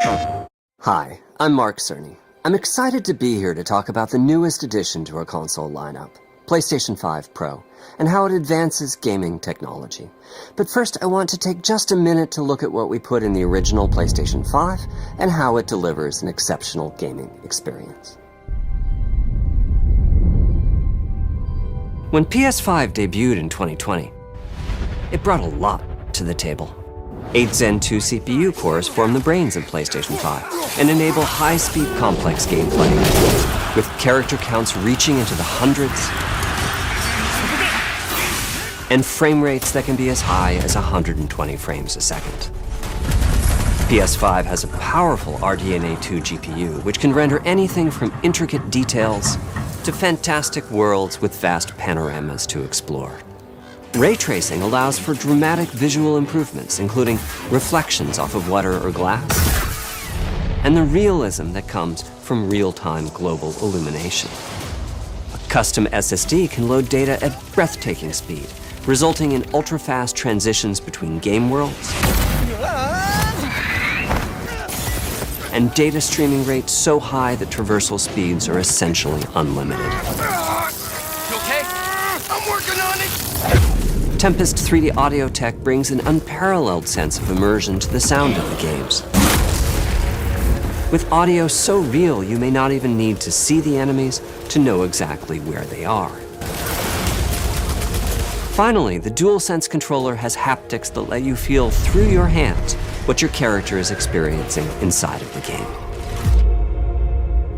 Hi, I'm Mark Cerny. I'm excited to be here to talk about the newest addition to our console lineup, PlayStation 5 Pro, and how it advances gaming technology. But first, I want to take just a minute to look at what we put in the original PlayStation 5 and how it delivers an exceptional gaming experience. When PS5 debuted in 2020, it brought a lot to the table. 8 Zen 2 CPU cores form the brains of PlayStation 5 and enable high-speed complex gameplay, with character counts reaching into the hundreds and frame rates that can be as high as 120 frames a second. PS5 has a powerful RDNA 2 GPU, which can render anything from intricate details to fantastic worlds with vast panoramas to explore. Ray tracing allows for dramatic visual improvements, including reflections off of water or glass, and the realism that comes from real-time global illumination. A custom SSD can load data at breathtaking speed, resulting in ultra-fast transitions between game worlds and data streaming rates so high that traversal speeds are essentially unlimited. You okay? I'm working on it! Tempest 3D audio tech brings an unparalleled sense of immersion to the sound of the games. With audio so real, you may not even need to see the enemies to know exactly where they are. Finally, the DualSense controller has haptics that let you feel through your hands what your character is experiencing inside of the game.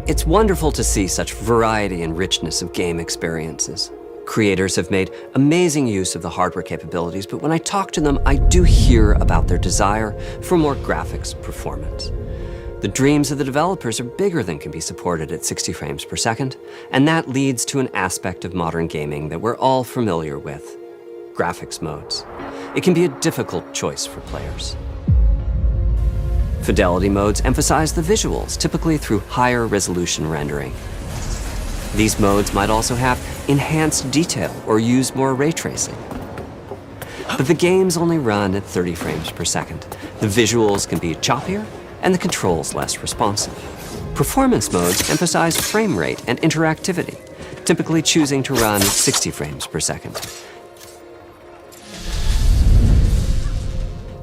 It's wonderful to see such variety and richness of game experiences. Creators have made amazing use of the hardware capabilities, but when I talk to them, I do hear about their desire for more graphics performance. The dreams of the developers are bigger than can be supported at 60 frames per second, and that leads to an aspect of modern gaming that we're all familiar with: graphics modes. It can be a difficult choice for players. Fidelity modes emphasize the visuals, typically through higher resolution rendering. These modes might also have enhanced detail or use more ray tracing. But the games only run at 30 frames per second. The visuals can be choppier and the controls less responsive. Performance modes emphasize frame rate and interactivity, typically choosing to run at 60 frames per second,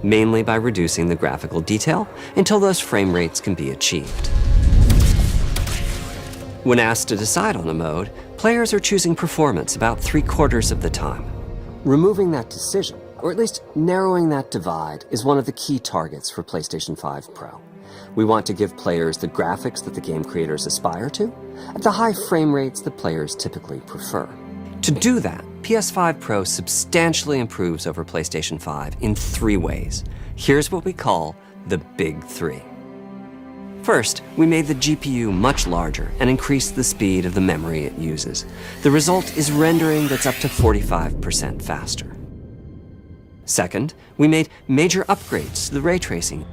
mainly by reducing the graphical detail until those frame rates can be achieved. When asked to decide on a mode, players are choosing performance about 3/4 of the time. Removing that decision, or at least narrowing that divide, is one of the key targets for PlayStation 5 Pro. We want to give players the graphics that the game creators aspire to, at the high frame rates that players typically prefer. To do that, PS5 Pro substantially improves over PlayStation 5 in 3 ways. Here's what we call the Big 3. First, we made the GPU much larger and increased the speed of the memory it uses. The result is rendering that's up to 45% faster. Second, we made major upgrades to the ray tracing,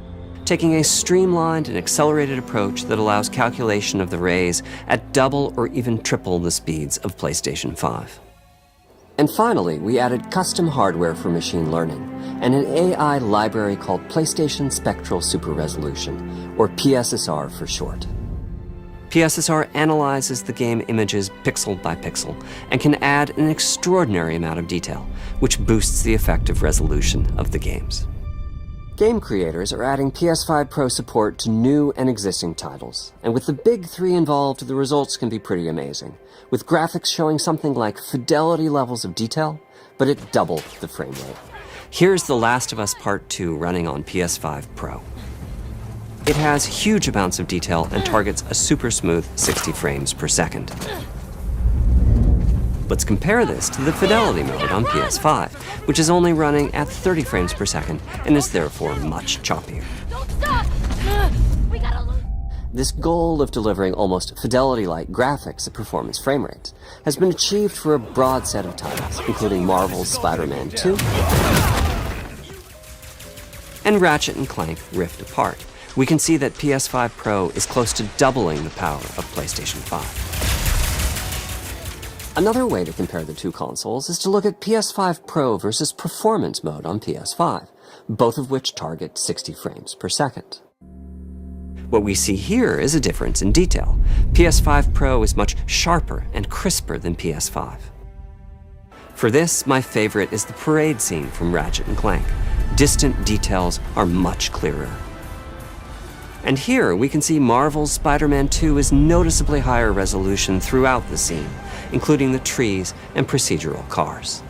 taking a streamlined and accelerated approach that allows calculation of the rays at double or even triple the speeds of PlayStation 5. And finally, we added custom hardware for machine learning and an AI library called PlayStation Spectral Super Resolution, or PSSR for short. PSSR analyzes the game images pixel by pixel and can add an extraordinary amount of detail, which boosts the effective resolution of the games. Game creators are adding PS5 Pro support to new and existing titles, and with the Big 3 involved, the results can be pretty amazing, with graphics showing something like fidelity levels of detail, but at double the frame rate. Here's The Last of Us Part 2 running on PS5 Pro. It has huge amounts of detail and targets a super smooth 60 frames per second. Let's compare this to the fidelity mode on PS5, which is only running at 30 frames per second and is therefore much choppier. Don't stop! We gotta lose. This goal of delivering almost fidelity-like graphics at performance frame rates has been achieved for a broad set of titles, including Marvel's Spider-Man 2 and Ratchet & Clank Rift Apart. We can see that PS5 Pro is close to doubling the power of PlayStation 5. Another way to compare the two consoles is to look at PS5 Pro versus Performance mode on PS5, both of which target 60 frames per second. What we see here is a difference in detail. PS5 Pro is much sharper and crisper than PS5. For this, my favorite is the parade scene from Ratchet & Clank. Distant details are much clearer. And here we can see Marvel's Spider-Man 2 is noticeably higher resolution throughout the scene, including the trees and procedural cars.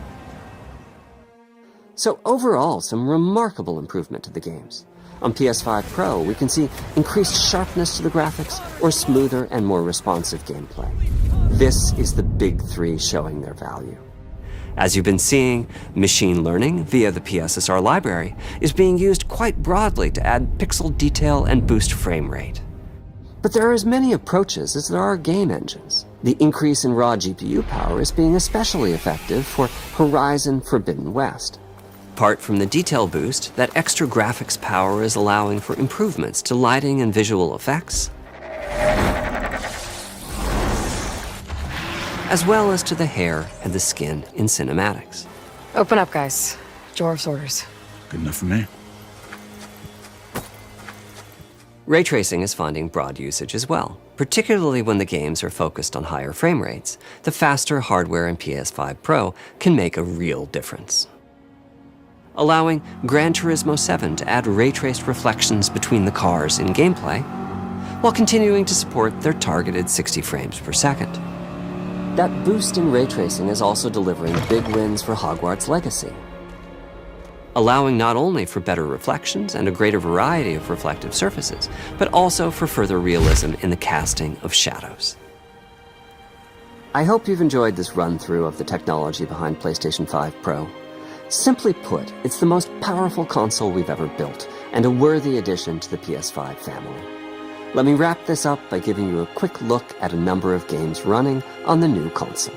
So overall, some remarkable improvement to the games. On PS5 Pro, we can see increased sharpness to the graphics or smoother and more responsive gameplay. This is the big three showing their value. As you've been seeing, machine learning via the PSSR library is being used quite broadly to add pixel detail and boost frame rate. But there are as many approaches as there are game engines. The increase in raw GPU power is being especially effective for Horizon Forbidden West. Apart from the detail boost, that extra graphics power is allowing for improvements to lighting and visual effects, as well as to the hair and the skin in cinematics. Open up, guys. Jorv's orders. Good enough for me. Ray tracing is finding broad usage as well, particularly when the games are focused on higher frame rates. The faster hardware in PS5 Pro can make a real difference, allowing Gran Turismo 7 to add ray-traced reflections between the cars in gameplay, while continuing to support their targeted 60 frames per second. That boost in ray tracing is also delivering big wins for Hogwarts Legacy, allowing not only for better reflections and a greater variety of reflective surfaces, but also for further realism in the casting of shadows. I hope you've enjoyed this run-through of the technology behind PlayStation 5 Pro. Simply put, it's the most powerful console we've ever built, and a worthy addition to the PS5 family. Let me wrap this up by giving you a quick look at a number of games running on the new console.